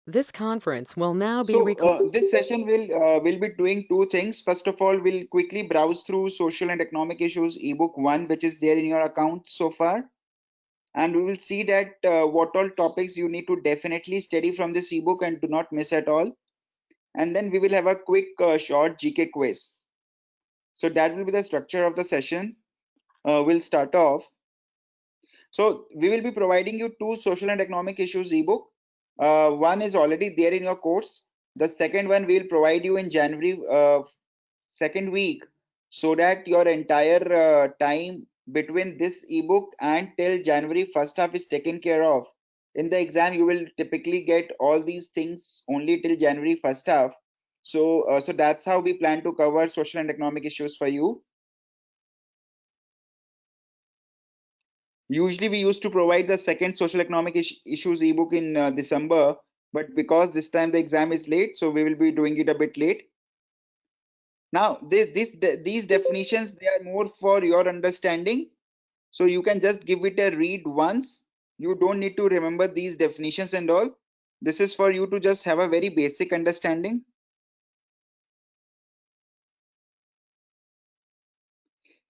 This conference will now be recorded. This session will be doing two things. First of all, we'll quickly browse through social and economic issues ebook one, which is there in your account so far, and we will see that what all topics you need to definitely study from this ebook and do not miss at all. And then we will have a quick short GK quiz. So that will be the structure of the session. We'll start off. So we will be providing you two social and economic issues ebook. One is already there in your course. The second one we'll provide you in January second week, so that your entire time between this ebook and till January first half is taken care of. In the exam, you will typically get all these things only till January first half. So that's how we plan to cover social and economic issues for you. Usually, we used to provide the second social economic issues ebook in December, but because this time the exam is late, so we will be doing it a bit late. Now, these definitions, they are more for your understanding. So you can just give it a read once. You don't need to remember these definitions and all. This is for you to just have a very basic understanding.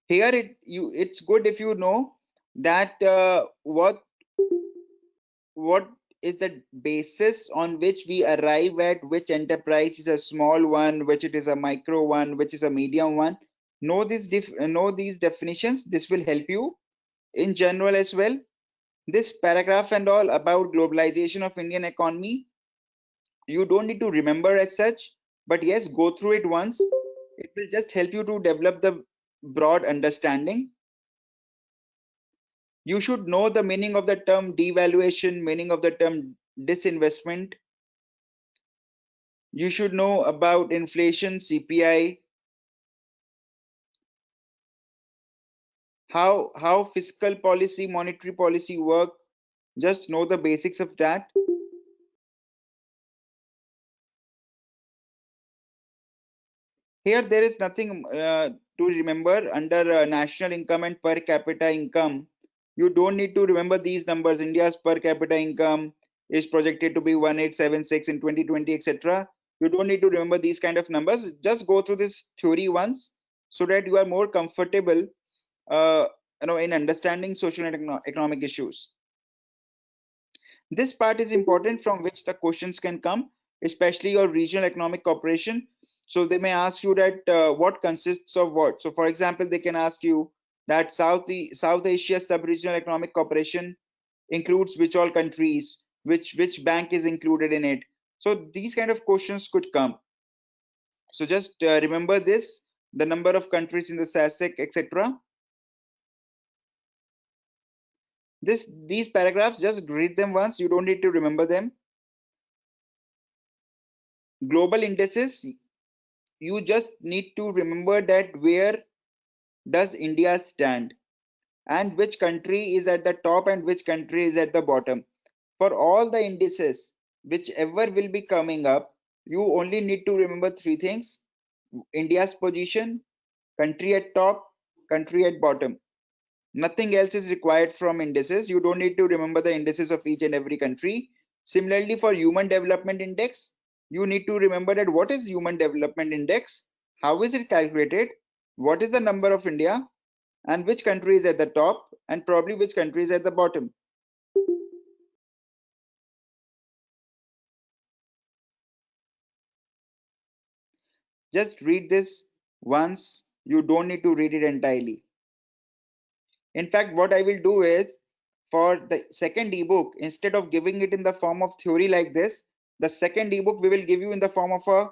Here it's good if you know that what is the basis on which we arrive at which enterprise is a small one, which it is a micro one, which is a medium one. Know these definitions. This will help you in general as well. This paragraph and all about globalization of Indian economy, you don't need to remember as such, but yes, go through it once. It will just help you to develop the broad understanding. You should know the meaning of the term devaluation, meaning of the term disinvestment. You should know about inflation, CPI, how fiscal policy, monetary policy work. Just know the basics of that. Here there is nothing to remember under national income and per capita income. You don't need to remember these numbers. India's per capita income is projected to be 1876 in 2020, etc. You don't need to remember these kind of numbers. Just go through this theory once so that you are more comfortable uh, in understanding social and economic issues. This part is important from which the questions can come, especially your regional economic cooperation. So they may ask you that what consists of what. So for example, they can ask you that South Asia sub-regional economic cooperation includes which all countries, which bank is included in it. So these kind of questions could come. So just remember this, the number of countries in the SASEC, etc. These paragraphs, just read them once. You don't need to remember them. Global indices, you just need to remember that where does India stand and which country is at the top and which country is at the bottom. For all the indices, whichever will be coming up, you only need to remember three things: India's position, country at top, country at bottom. Nothing else is required from indices. You don't need to remember the indices of each and every country. Similarly, for Human Development Index, you need to remember that what is Human Development Index, how is it calculated, what is the number of India, and which country is at the top, and probably which country is at the bottom. Just read this once. You don't need to read it entirely. In fact, what I will do is, for the second ebook, instead of giving it in the form of theory like this, the second ebook we will give you in the form of a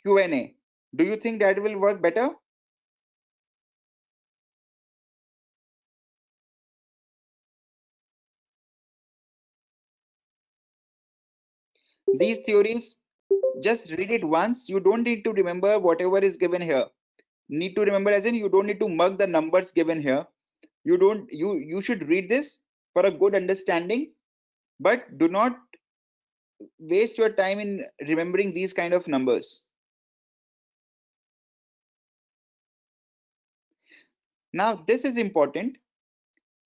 Q&A. Do you think that will work better? These theories, just read it once. You don't need to remember whatever is given here. Need to remember as in you don't need to mug the numbers given here. You should read this for a good understanding, but do not waste your time in remembering these kind of numbers. Now this is important.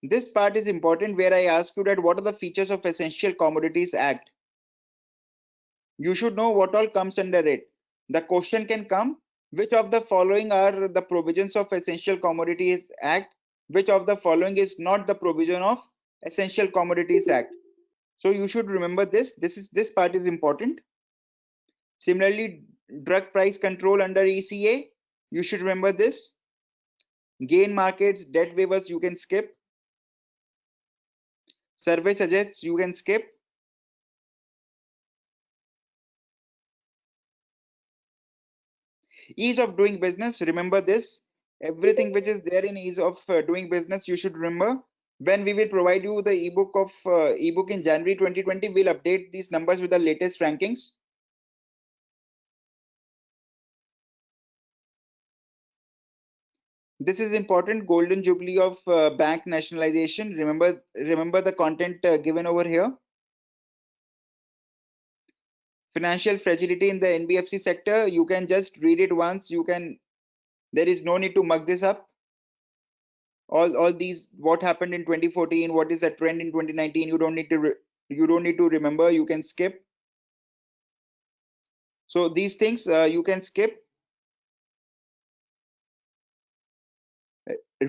This part is important where I ask you that what are the features of Essential Commodities Act. You should know what all comes under it. The question can come, which of the following are the provisions of Essential Commodities Act? Which of the following is not the provision of Essential Commodities Act? So you should remember this. This part is important. Similarly, drug price control under ECA, you should remember this. Gain markets, debt waivers, you can skip. Survey suggests you can skip. Ease of doing business, remember this. Everything which is there in ease of doing business, you should remember. When we will provide you the ebook in January 2020, we'll update these numbers with the latest rankings. This is important. Golden jubilee of bank nationalization. Remember the content given over here. Financial fragility in the NBFC sector. You can just read it once. There is no need to mug this up. All these, what happened in 2014, what is the trend in 2019, you don't need to remember, you can skip. So these things you can skip.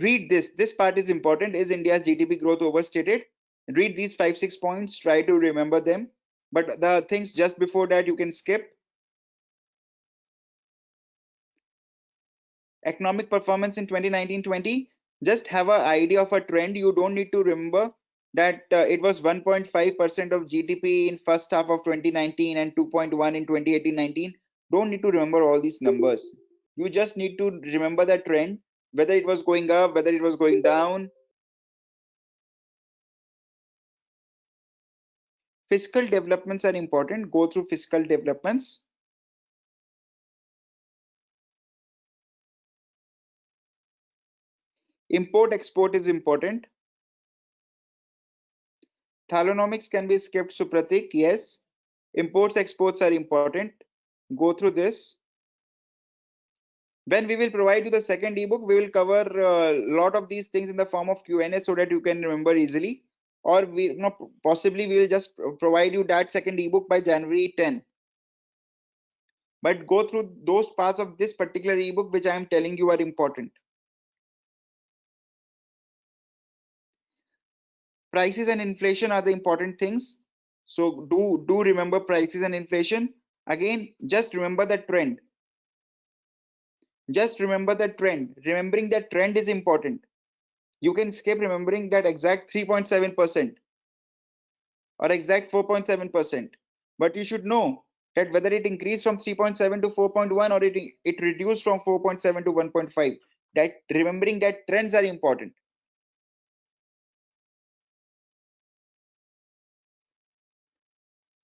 Read this part is important. Is India's GDP growth overstated? Read these 5-6 points, try to remember them, but the things just before that you can skip. Economic performance in 2019-20, just have an idea of a trend. You don't need to remember that it was 1.5% of GDP in first half of 2019 and 2.1 in 2018-19. Don't need to remember all these numbers. You just need to remember the trend, whether it was going up, whether it was going down. Fiscal developments are important. Go through fiscal developments. Import export is important. Thalonomics can be skipped, Supratik. Yes. Imports exports are important. Go through this. When we will provide you the second ebook, we will cover a lot of these things in the form of Q&A so that you can remember easily. Or possibly we will just provide you that second ebook by January 10. But go through those parts of this particular ebook which I am telling you are important. Prices and inflation are the important things. So do remember prices and inflation. Again, just remember the trend. Just remember the trend. Remembering that trend is important. You can skip remembering that exact 3.7% or exact 4.7%. But you should know that whether it increased from 3.7 to 4.1 or it reduced from 4.7 to 1.5. That remembering that trends are important.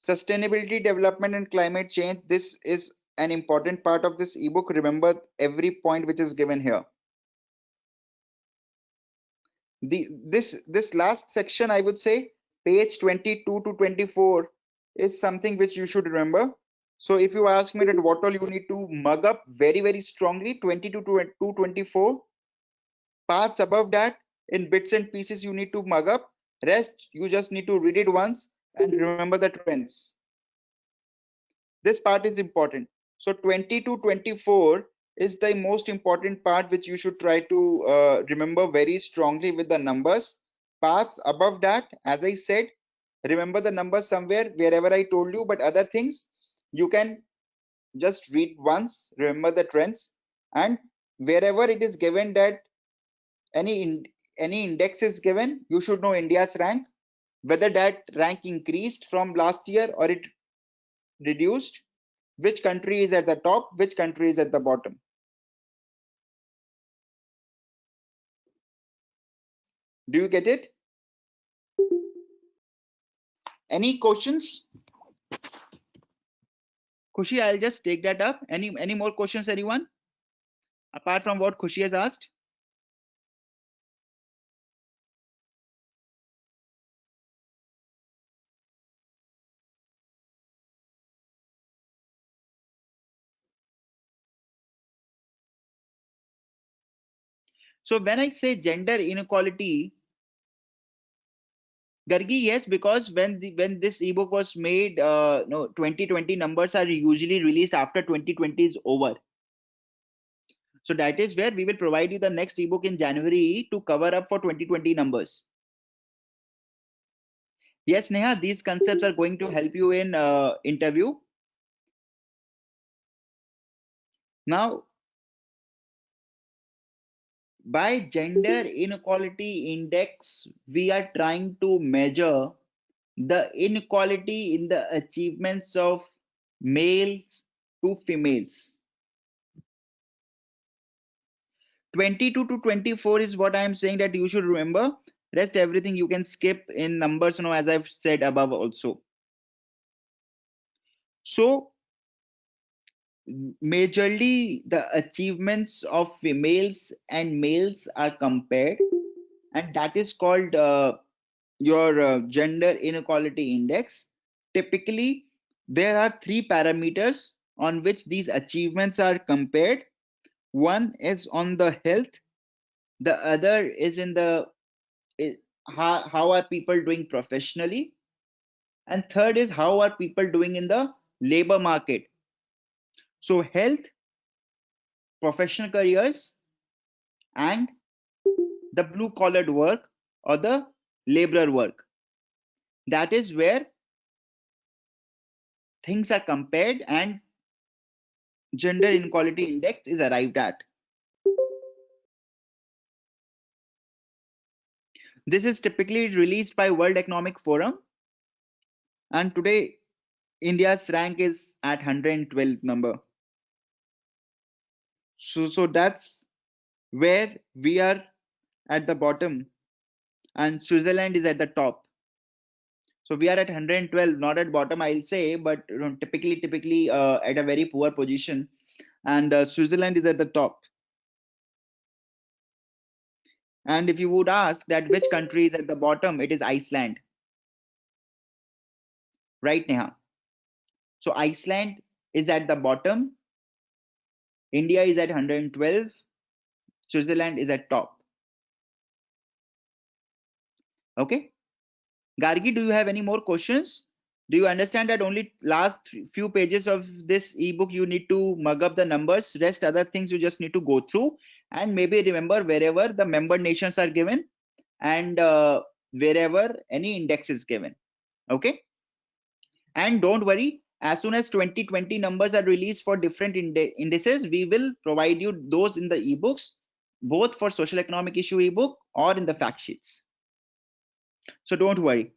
Sustainability, development, and climate change. This is an important part of this ebook. Remember every point which is given here. This last section, I would say, page 22 to 24, is something which you should remember. So if you ask me that what all you need to mug up very strongly, 22 to 24 parts above that in bits and pieces you need to mug up. Rest you just need to read it once and remember the trends. This part is important. So 20 to 24 is the most important part which you should try to remember very strongly with the numbers. Parts above that, as I said, remember the numbers somewhere wherever I told you, but other things you can just read once, remember the trends, and wherever it is given that any index is given, you should know India's rank, whether that rank increased from last year or it reduced, which country is at the top, which country is at the bottom. Do you get it? Any questions? Khushi, I'll just take that up. Any more questions, anyone? Apart from what Khushi has asked? So when I say gender inequality, Gargi, yes, because when this ebook was made, no, 2020 numbers are usually released after 2020 is over. So that is where we will provide you the next ebook in January to cover up for 2020 numbers. Yes, Neha, these concepts are going to help you in interview. Now, by gender inequality index, we are trying to measure the inequality in the achievements of males to females. 22 to 24 is what I am saying that you should remember. Rest everything you can skip in numbers, as I've said above also. So majorly the achievements of females and males are compared, and that is called your gender inequality index. Typically, there are three parameters on which these achievements are compared. One is on the health, the other is in the how are people doing professionally, and third is how are people doing in the labor market. So health, professional careers, and the blue collared work or the laborer work. That is where things are compared and gender inequality index is arrived at. This is typically released by World Economic Forum, and today India's rank is at 112 number. So that's where we are at the bottom and Switzerland is at the top. So we are at 112, not at bottom, I'll say, but typically at a very poor position, and Switzerland is at the top. And if you would ask that which country is at the bottom, it is Iceland. Right, Neha? So Iceland is at the bottom, India is at 112, Switzerland is at top. Okay. Gargi, do you have any more questions? Do you understand that only last few pages of this ebook you need to mug up the numbers, rest other things you just need to go through and maybe remember wherever the member nations are given and wherever any index is given. Okay. And don't worry, as soon as 2020 numbers are released for different indices, we will provide you those in the ebooks, both for social economic issue ebook or in the fact sheets. So don't worry.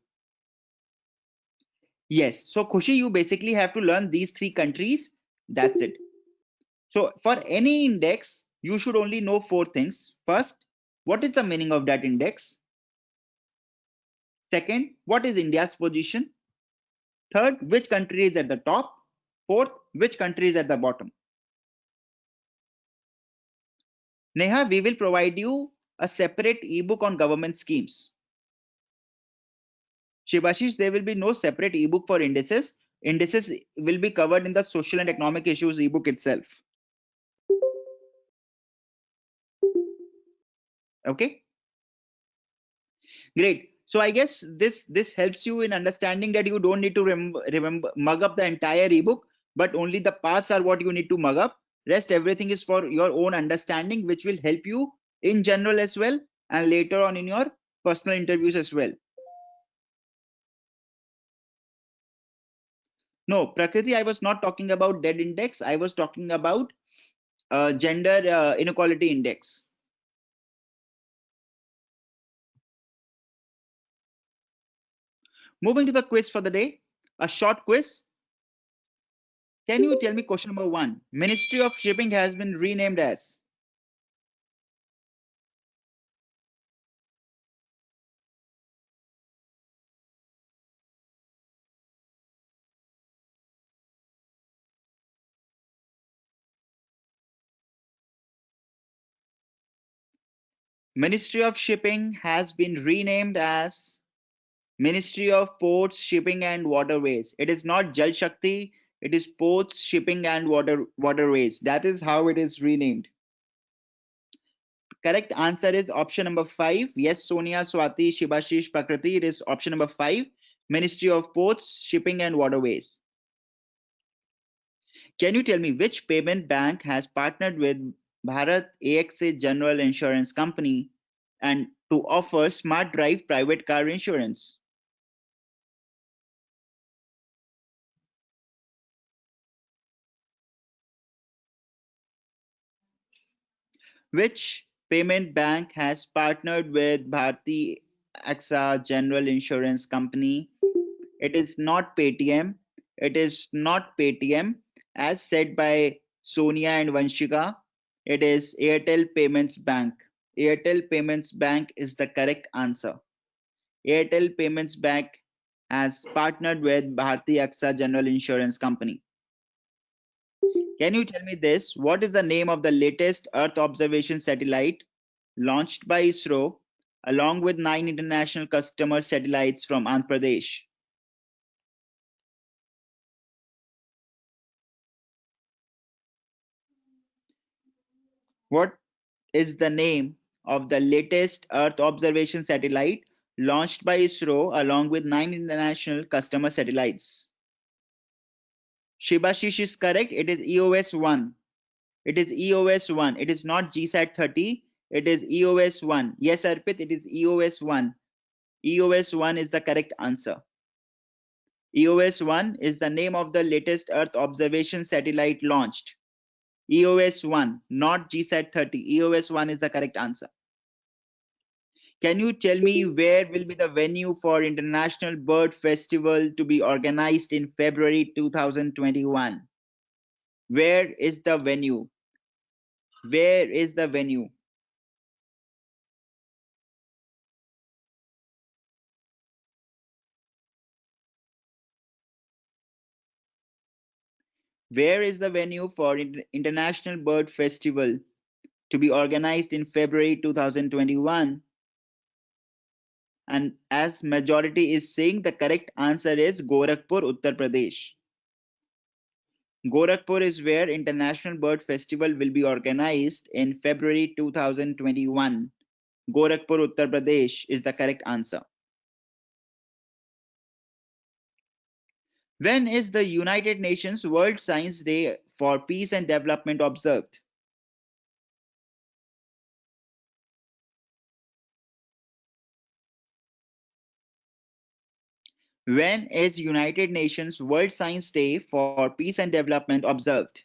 Yes. So Khushi, you basically have to learn these three countries. That's it. So for any index, you should only know four things. First, what is the meaning of that index? Second, what is India's position? Third, which country is at the top? Fourth, which country is at the bottom? Neha, we will provide you a separate ebook on government schemes. Shivashish, there will be no separate ebook for indices. Indices will be covered in the social and economic issues ebook itself. Okay. Great. So I guess this helps you in understanding that you don't need to remember mug up the entire ebook, but only the parts are what you need to mug up. Rest everything is for your own understanding, which will help you in general as well, and later on in your personal interviews as well. No, Prakriti, I was not talking about dead index. I was talking about gender inequality index. Moving to the quiz for the day, a short quiz. Can you tell me question number 1? Ministry of Shipping has been renamed as? Ministry of Shipping has been renamed as Ministry of Ports, Shipping and Waterways. It is not Jal Shakti, it is Ports, Shipping and Waterways. That is how it is renamed. correct answer is option number 5. Yes, Sonia, Swati, Shibashish, Prakriti. It is option number 5. Ministry of Ports, Shipping and Waterways. Can you tell me which payment bank has partnered with Bharat AXA General Insurance Company and to offer Smart Drive private car insurance? Which payment bank has partnered with Bharti AXA General Insurance Company? It is not Paytm. It is not Paytm, as said by Sonia and Vanshika. It is Airtel Payments Bank. Airtel Payments Bank is the correct answer. Airtel Payments Bank has partnered with Bharti AXA General Insurance Company. Can you tell me this? What is the name of the latest Earth observation satellite launched by ISRO along with 9 international customer satellites from Andhra Pradesh? What is the name of the latest Earth observation satellite launched by ISRO along with 9 international customer satellites? Shibashish is correct. It is EOS-1. It is EOS-1. It is not GSAT-30. It is EOS-1. Yes, Arpit, it is EOS-1. EOS-1 is the correct answer. EOS-1 is the name of the latest Earth observation satellite launched. EOS-1, not GSAT-30. EOS-1 is the correct answer. Can you tell me where will be the venue for International Bird Festival to be organized in February 2021? Where is the venue? Where is the venue? Where is the venue for International Bird Festival to be organized in February 2021? And as majority is saying, the correct answer is Gorakhpur, Uttar Pradesh. Gorakhpur is where International Bird Festival will be organized in February 2021. Gorakhpur, Uttar Pradesh is the correct answer. When is the United Nations World Science Day for Peace and Development observed? When is United Nations World Science Day for Peace and Development observed?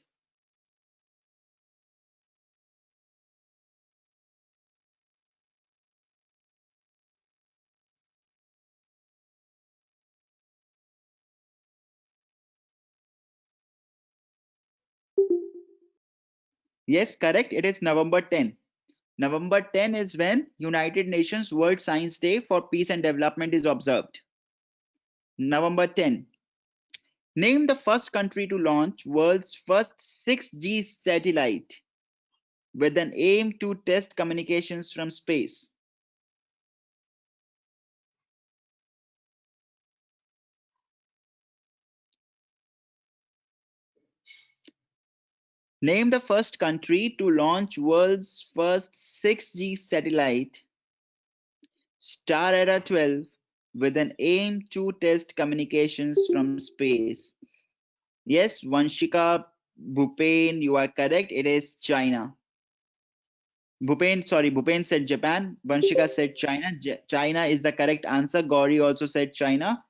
Yes, correct. It is November 10. November 10 is when United Nations World Science Day for Peace and Development is observed. November 10. Name the first country to launch world's first 6G satellite with an aim to test communications from space. Name the first country to launch world's first 6G satellite, Star Era 12, with an aim to test communications from space. Yes, Vanshika, Bhupen, you are correct. It is China. Bhupen said Japan. Vanshika said China. China is the correct answer. Gauri also said China.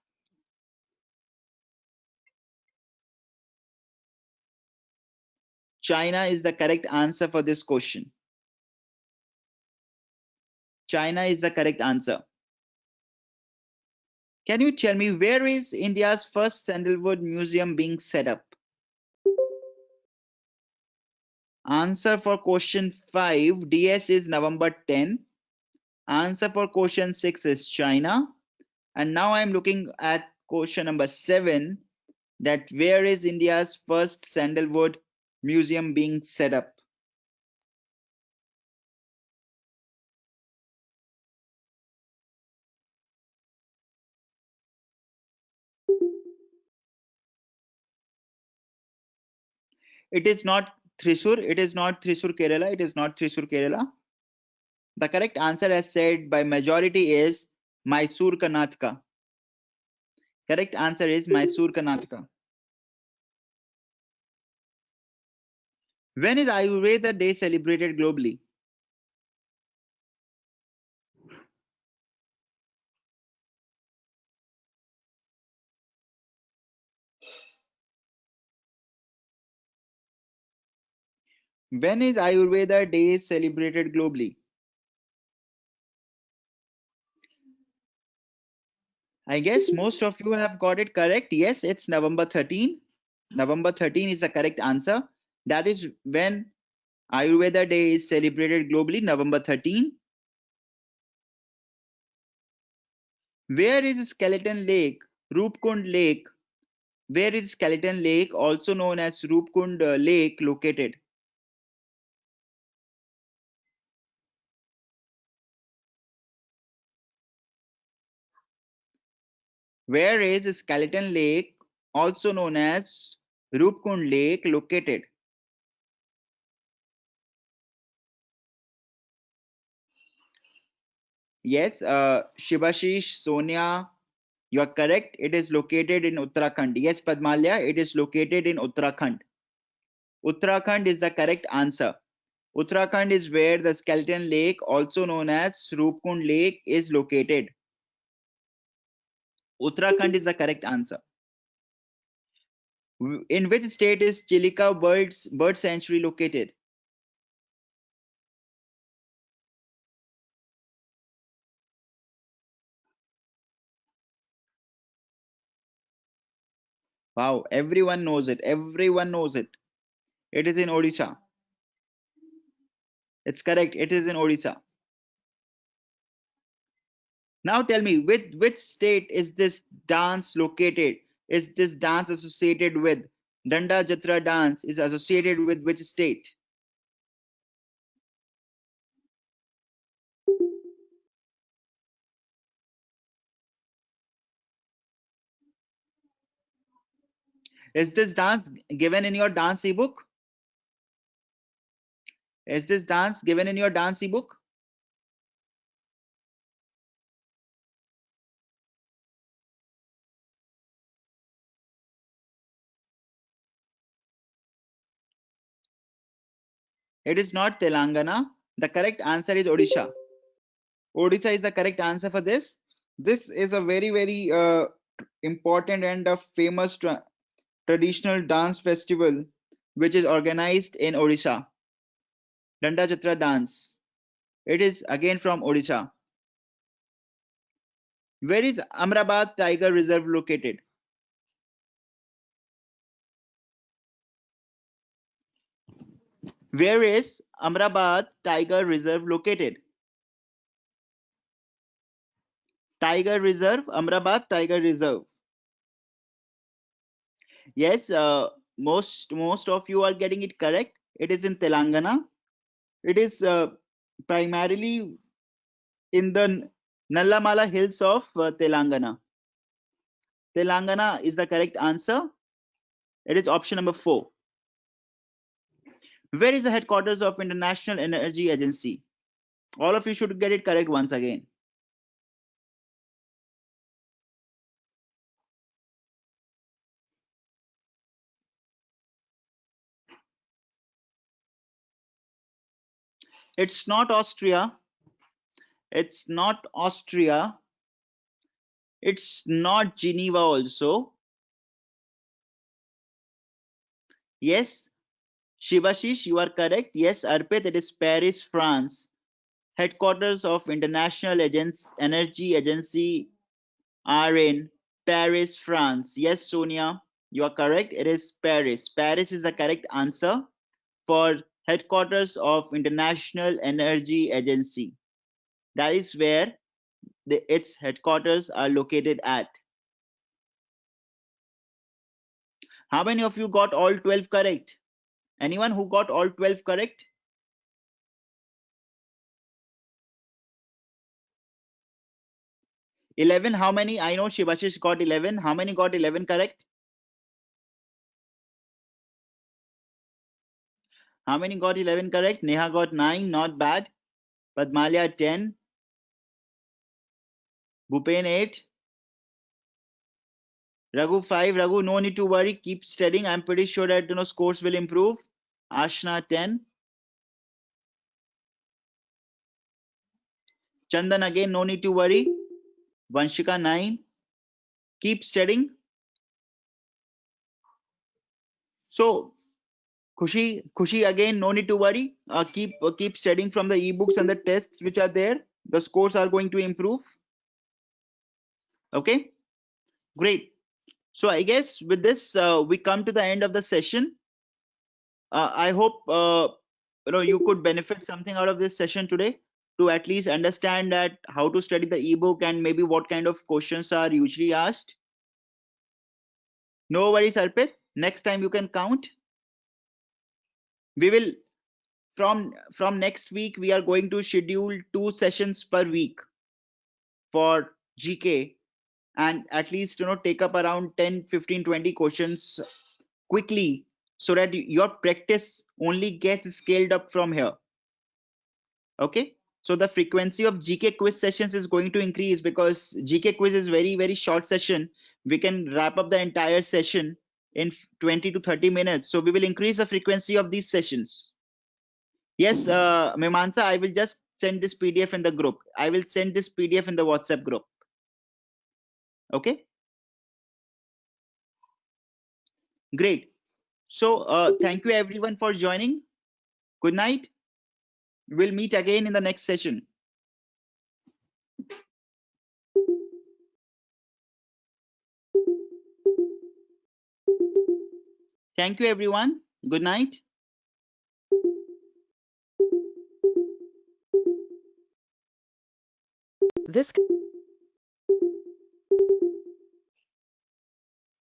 China is the correct answer for this question. China is the correct answer. Can you tell me where is India's first sandalwood museum being set up? Answer for question 5, DS is November 10. Answer for question 6 is China. And now I'm looking at question number 7, that where is India's first sandalwood museum being set up? It is not Thrissur. It is not Thrissur, Kerala. It is not Thrissur, Kerala. The correct answer as said by majority is Mysore, Karnataka. Correct answer is Mysore, Karnataka. When is Ayurveda Day celebrated globally? When is Ayurveda Day celebrated globally? I guess most of you have got it correct. Yes, it's November 13. November 13 is the correct answer. That is when Ayurveda Day is celebrated globally, November 13. Where is Skeleton Lake, Roopkund Lake? Where is Skeleton Lake, also known as Roopkund Lake, located? Where is Skeleton Lake, also known as Roopkund Lake, located? Yes, Shibashish, Sonia, you are correct. It is located in Uttarakhand. Yes, Padmalya, it is located in Uttarakhand. Uttarakhand is the correct answer. Uttarakhand is where the Skeleton Lake, also known as Roopkund Lake, is located. Uttarakhand is the correct answer. In which state is Chilika Bird Sanctuary located? Wow, everyone knows it. Everyone knows it. It is in Odisha. It's correct. It is in Odisha. Now tell me, with which state is this dance located? Is this dance associated with? Danda Jatra dance is associated with which state? Is this dance given in your dance ebook? Is this dance given in your dance ebook? It is not Telangana. The correct answer is Odisha. Odisha is the correct answer for this. This is a very important and a famous traditional dance festival which is organized in Odisha. Danda Jatra dance. It is again from Odisha. Where is Amrabad Tiger Reserve located? Where is Amrabad Tiger Reserve located? Tiger Reserve, Amrabad Tiger Reserve. Yes, most of you are getting it correct. It is in Telangana. It is primarily in the Nallamala hills of Telangana. Telangana is the correct answer. It is option number 4. Where is the headquarters of International Energy Agency? All of you should get it correct once again. It's not Austria. It's not Austria. It's not Geneva also. Yes, Shivashish, you are correct. Yes, Arpit, it is Paris, France. Headquarters of International Energy Agency are in Paris, France. Yes, Sonia, you are correct. It is Paris. Paris is the correct answer for headquarters of International Energy Agency. That is where its headquarters are located at. How many of you got all 12 correct? Anyone who got all 12 correct? 11, how many? I know Shivashish got 11. How many got 11 correct? How many got 11 correct? Neha got 9, not bad. Padmalya 10, Bhupen 8, Raghu 5. Raghu, no need to worry, keep studying. I'm pretty sure that scores will improve. Ashna 10. Chandan again, no need to worry. Vanshika 9. Keep studying. So Khushi again, no need to worry. Keep studying from the ebooks and the tests which are there. The scores are going to improve. Okay, great. So I guess with this we come to the end of the session. I hope you could benefit something out of this session today, to at least understand that how to study the ebook and maybe what kind of questions are usually asked. No worries, Arpit. Next time you can count. We will from next week we are going to schedule 2 sessions per week for GK, and at least take up around 10, 15, 20 questions quickly, so that your practice only gets scaled up from here. Okay, so the frequency of GK quiz sessions is going to increase, because GK quiz is very short session. We can wrap up the entire session in 20 to 30 minutes, so we will increase the frequency of these sessions. Yes, Mimansa, I will just send this PDF in the group. I will send this PDF in the WhatsApp group. Okay, great. So thank you everyone for joining. Good night. We'll meet again in the next session. Thank you everyone. Good night. This